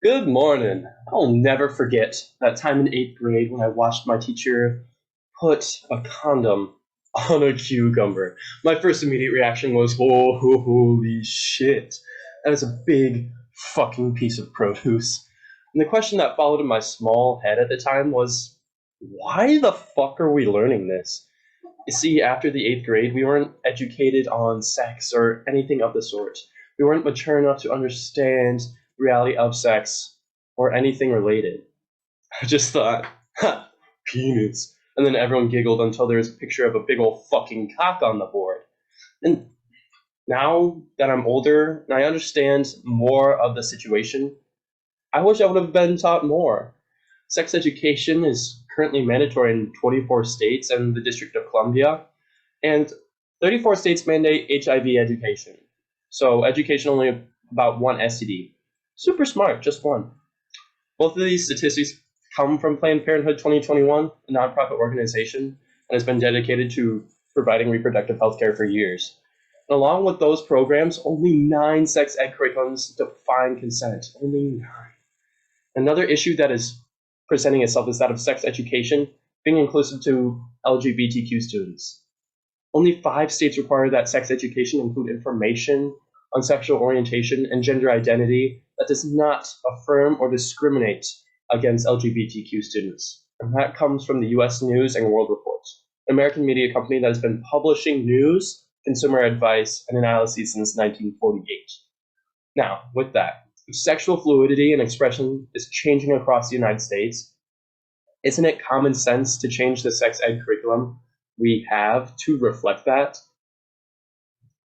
Good morning. I'll never forget that time in 8th grade when I watched my teacher put a condom on a cucumber. My first immediate reaction was, oh, holy shit. That is a big fucking piece of produce. And the question that followed in my small head at the time was, why the fuck are we learning this? You see, after the 8th grade, we weren't educated on sex or anything of the sort. We weren't mature enough to understand the reality of sex or anything related. I just thought, ha, penis. And then everyone giggled until there was a picture of a big old fucking cock on the board. And now that I'm older and I understand more of the situation, I wish I would have been taught more. Sex education is currently mandatory in 24 states and the District of Columbia, and 34 states mandate HIV education. So education only about one STD. Super smart, just one. Both of these statistics come from Planned Parenthood 2021, a nonprofit organization that has been dedicated to providing reproductive health care for years. And along with those programs, only 9 sex ed curriculums define consent. Only 9. Another issue that is presenting itself is that of sex education being inclusive to LGBTQ students. Only 5 states require that sex education include information on sexual orientation and gender identity that does not affirm or discriminate against LGBTQ students. And that comes from the US News and World Report, an American media company that has been publishing news, consumer advice, and analyses since 1948. Now, with that, if sexual fluidity and expression is changing across the United States, isn't it common sense to change the sex ed curriculum we have to reflect that?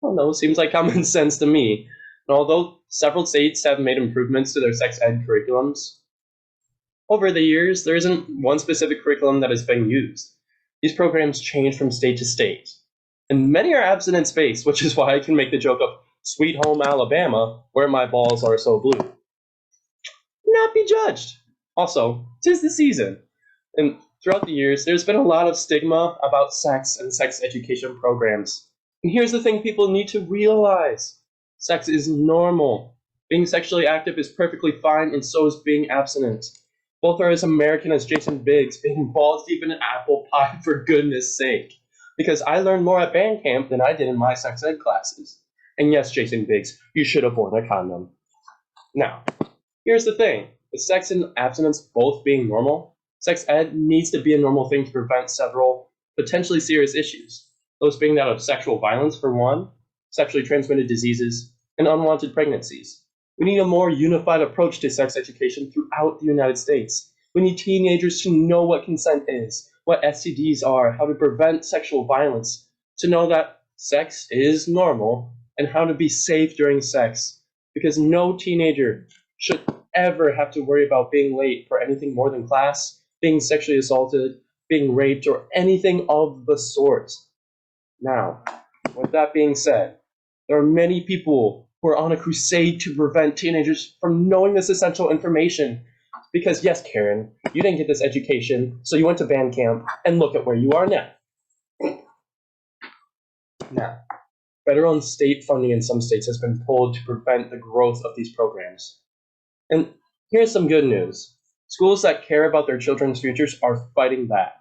Well, no, it seems like common sense to me. And although several states have made improvements to their sex ed curriculums, over the years, there isn't one specific curriculum that is being used. These programs change from state to state. And many are abstinence-based, which is why I can make the joke of Sweet Home Alabama, where my balls are so blue. Not be judged. Also, 'tis the season. And throughout the years, there's been a lot of stigma about sex and sex education programs. And here's the thing people need to realize. Sex is normal. Being sexually active is perfectly fine, and so is being abstinent. Both are as American as Jason Biggs being balls deep in an apple pie, for goodness sake. Because I learned more at band camp than I did in my sex ed classes. And yes, Jason Biggs, you should have worn a condom. Now, here's the thing. With sex and abstinence both being normal, sex ed needs to be a normal thing to prevent several potentially serious issues. Those being that of sexual violence, for one, sexually transmitted diseases, and unwanted pregnancies. We need a more unified approach to sex education throughout the United States. We need teenagers to know what consent is, what STDs are, how to prevent sexual violence, to know that sex is normal, and how to be safe during sex. Because no teenager should ever have to worry about being late for anything more than class, being sexually assaulted, being raped, or anything of the sort. Now, with that being said, there are many people who are on a crusade to prevent teenagers from knowing this essential information. Because yes, Karen, you didn't get this education, so you went to band camp, and look at where you are now. Now, federal and state funding in some states has been pulled to prevent the growth of these programs. And here's some good news. Schools that care about their children's futures are fighting back.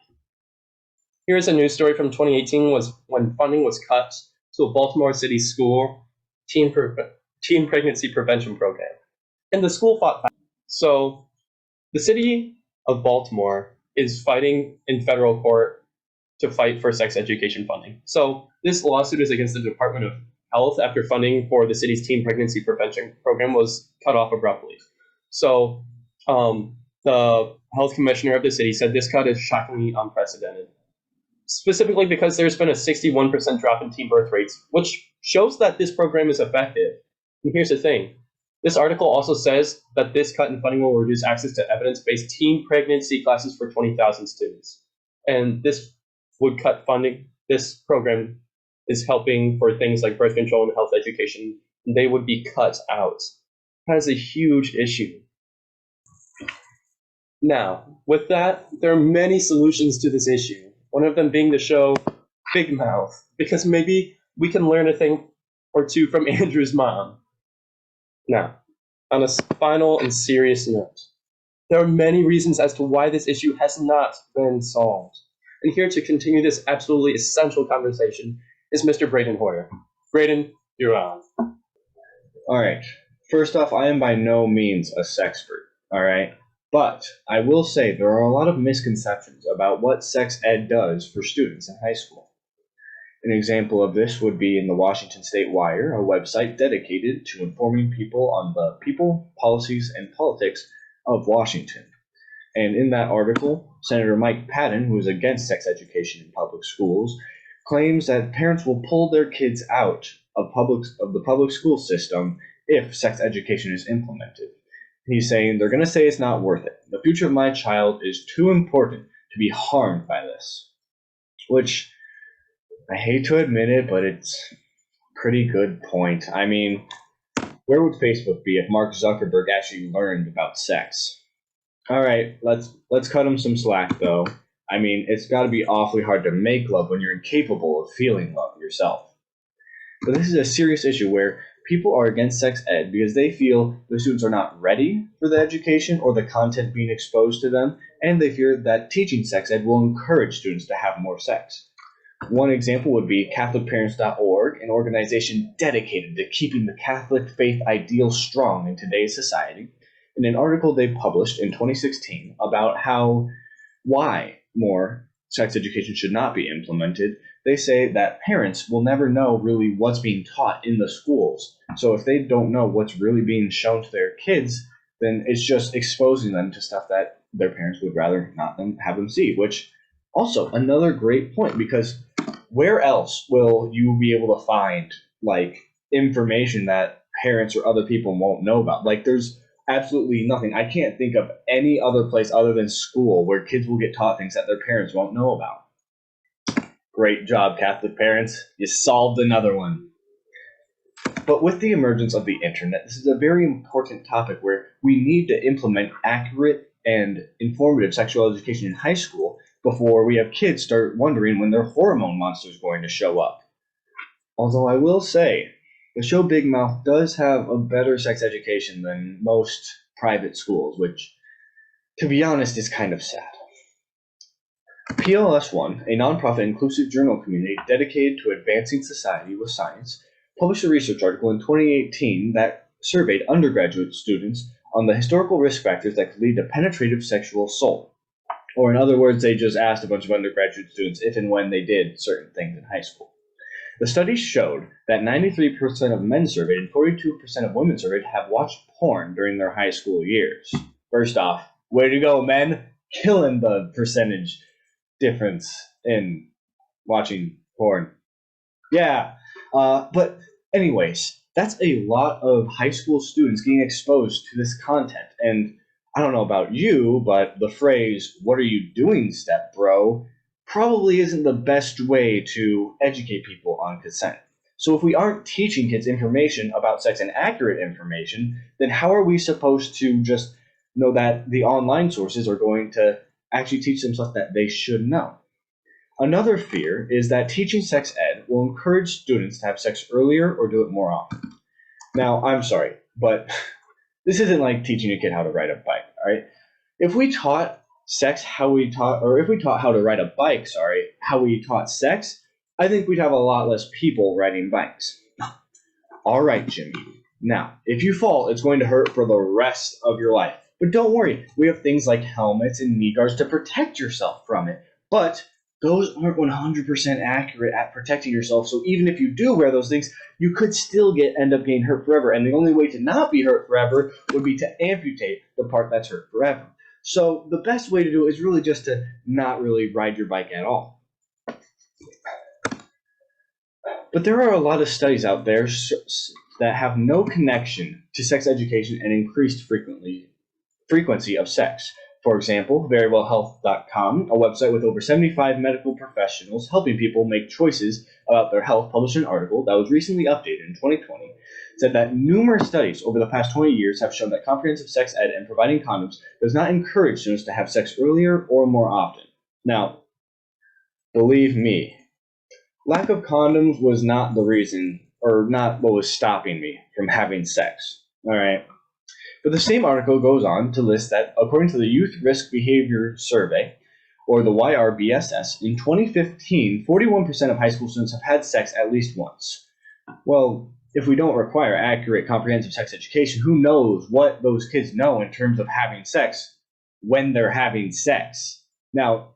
Here's a news story from 2018 was when funding was cut to a Baltimore City school teen pregnancy prevention program. And the school fought back. So the city of Baltimore is fighting in federal court to fight for sex education funding. So this lawsuit is against the Department of Health after funding for the city's teen pregnancy prevention program was cut off abruptly. So the health commissioner of the city said this cut is shockingly unprecedented, specifically because there's been a 61% drop in teen birth rates, which shows that this program is effective. And here's the thing. This article also says that this cut in funding will reduce access to evidence-based teen pregnancy classes for 20,000 students. And this would cut funding. This program is helping for things like birth control and health education. And they would be cut out. That is a huge issue. Now, with that, there are many solutions to this issue. One of them being the show Big Mouth, because maybe we can learn a thing or two from Andrew's mom. Now, on a final and serious note, there are many reasons as to why this issue has not been solved. And here to continue this absolutely essential conversation is Mr. Braden Hoyer. Braden, you're on. All right. First off, I am by no means a sexpert, all right? But I will say there are a lot of misconceptions about what sex ed does for students in high school. An example of this would be in the Washington State Wire, a website dedicated to informing people on the people, policies, and politics of Washington. And in that article, Senator Mike Patton, who is against sex education in public schools, claims that parents will pull their kids out of the public school system if sex education is implemented. He's saying they're going to say it's not worth it. The future of my child is too important to be harmed by this, which I hate to admit it, but it's a pretty good point. I mean, where would Facebook be if Mark Zuckerberg actually learned about sex? All right, let's cut him some slack though. I mean, it's got to be awfully hard to make love when you're incapable of feeling love yourself. But this is a serious issue where people are against sex ed because they feel the students are not ready for the education or the content being exposed to them, and they fear that teaching sex ed will encourage students to have more sex. One example would be CatholicParents.org, an organization dedicated to keeping the Catholic faith ideal strong in today's society. In an article they published in 2016 about why more sex education should not be implemented, they say that parents will never know really what's being taught in the schools. So if they don't know what's really being shown to their kids, then it's just exposing them to stuff that their parents would rather not have them see, which also another great point, because where else will you be able to find like information that parents or other people won't know about? Like there's absolutely nothing. I can't think of any other place other than school where kids will get taught things that their parents won't know about. Great job, Catholic parents. You solved another one. But with the emergence of the internet, this is a very important topic where we need to implement accurate and informative sexual education in high school before we have kids start wondering when their hormone monster is going to show up. Although I will say, the show Big Mouth does have a better sex education than most private schools, which, to be honest, is kind of sad. PLS1, a nonprofit inclusive journal community dedicated to advancing society with science, published a research article in 2018 that surveyed undergraduate students on the historical risk factors that could lead to penetrative sexual assault. Or in other words, they just asked a bunch of undergraduate students if and when they did certain things in high school. The study showed that 93% of men surveyed and 42% of women surveyed have watched porn during their high school years. First off, way to go, men. Killing the percentage difference in watching porn. Yeah, but anyways, that's a lot of high school students getting exposed to this content. And I don't know about you, but the phrase, "what are you doing, step bro," probably isn't the best way to educate people on consent. So if we aren't teaching kids information about sex and accurate information, then how are we supposed to just know that the online sources are going to actually teach them stuff that they should know? Another fear is that teaching sex ed will encourage students to have sex earlier or do it more often. Now, I'm sorry, but this isn't like teaching a kid how to ride a bike, all right? If we taught sex how we taught, or if we taught how to ride a bike, how we taught sex, I think we'd have a lot less people riding bikes. All right, Jimmy. Now, if you fall, it's going to hurt for the rest of your life. But don't worry, we have things like helmets and knee guards to protect yourself from it. But those aren't 100% accurate at protecting yourself. So even if you do wear those things, you could still end up getting hurt forever. And the only way to not be hurt forever would be to amputate the part that's hurt forever. So the best way to do it is really just to not really ride your bike at all. But there are a lot of studies out there that have no connection to sex education and increased frequency of sex. For example, verywellhealth.com, a website with over 75 medical professionals helping people make choices about their health, published an article that was recently updated in 2020, said that numerous studies over the past 20 years have shown that comprehensive sex ed and providing condoms does not encourage students to have sex earlier or more often. Now, believe me, lack of condoms was not the reason, or not what was stopping me from having sex. All right. But the same article goes on to list that according to the Youth Risk Behavior Survey, or the YRBSS, in 2015, 41% of high school students have had sex at least once. Well, if we don't require accurate, comprehensive sex education, who knows what those kids know in terms of having sex when they're having sex? Now,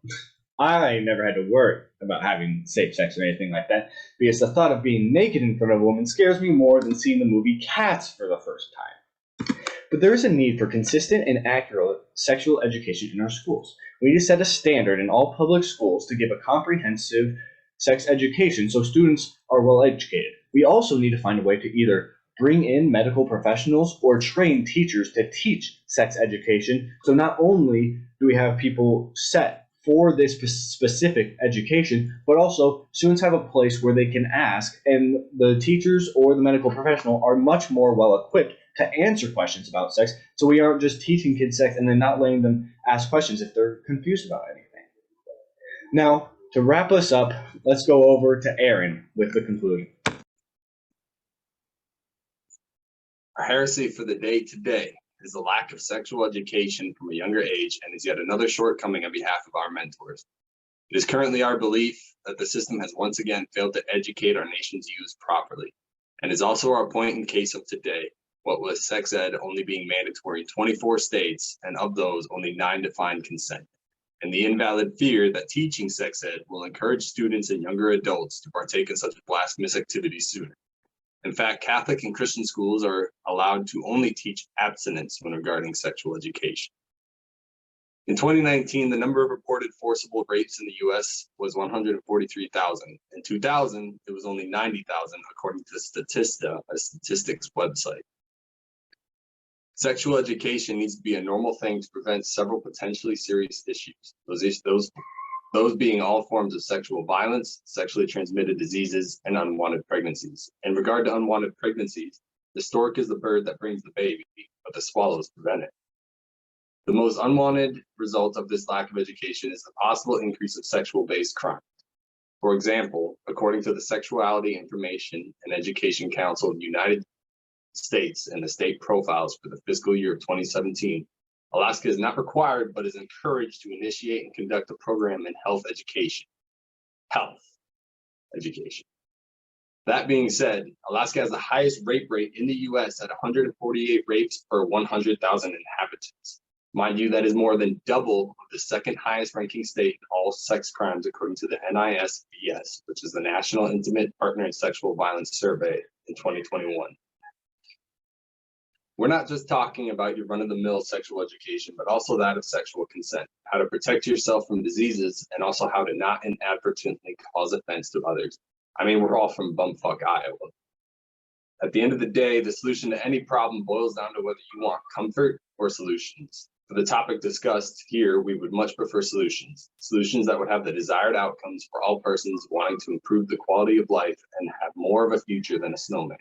I never had to worry about having safe sex or anything like that, because the thought of being naked in front of a woman scares me more than seeing the movie Cats for the first time. But there is a need for consistent and accurate sexual education in our schools. We need to set a standard in all public schools to give a comprehensive sex education so students are well educated. We also need to find a way to either bring in medical professionals or train teachers to teach sex education. So not only do we have people set for this specific education, but also students have a place where they can ask, and the teachers or the medical professional are much more well equipped to answer questions about sex, so we aren't just teaching kids sex and then not letting them ask questions if they're confused about anything. Now, to wrap us up, let's go over to Aaron with the conclusion. Our heresy for the day today is the lack of sexual education from a younger age, and is yet another shortcoming on behalf of our mentors. It is currently our belief that the system has once again failed to educate our nation's youth properly, and is also our point in case of today, what with sex ed only being mandatory in 24 states, and of those, only 9 define consent, and the invalid fear that teaching sex ed will encourage students and younger adults to partake in such blasphemous activities sooner. In fact, Catholic and Christian schools are allowed to only teach abstinence when regarding sexual education. In 2019, the number of reported forcible rapes in the US was 143,000. In 2000, it was only 90,000, according to Statista, a statistics website. Sexual education needs to be a normal thing to prevent several potentially serious issues. Those being all forms of sexual violence, sexually transmitted diseases, and unwanted pregnancies. In regard to unwanted pregnancies, the stork is the bird that brings the baby, but the swallows prevent it. The most unwanted result of this lack of education is the possible increase of sexual-based crime. For example, according to the Sexuality Information and Education Council of the United States and the state profiles for the fiscal year of 2017, Alaska is not required, but is encouraged to initiate and conduct a program in health education. That being said, Alaska has the highest rape rate in the US at 148 rapes per 100,000 inhabitants. Mind you, that is more than double of the second highest ranking state in all sex crimes, according to the NISBS, which is the National Intimate Partner in Sexual Violence Survey in 2021. We're not just talking about your run-of-the-mill sexual education, but also that of sexual consent, how to protect yourself from diseases, and also how to not inadvertently cause offense to others. I mean, we're all from bumfuck Iowa. At the end of the day, the solution to any problem boils down to whether you want comfort or solutions. For the topic discussed here, we would much prefer solutions. Solutions that would have the desired outcomes for all persons wanting to improve the quality of life and have more of a future than a snowman.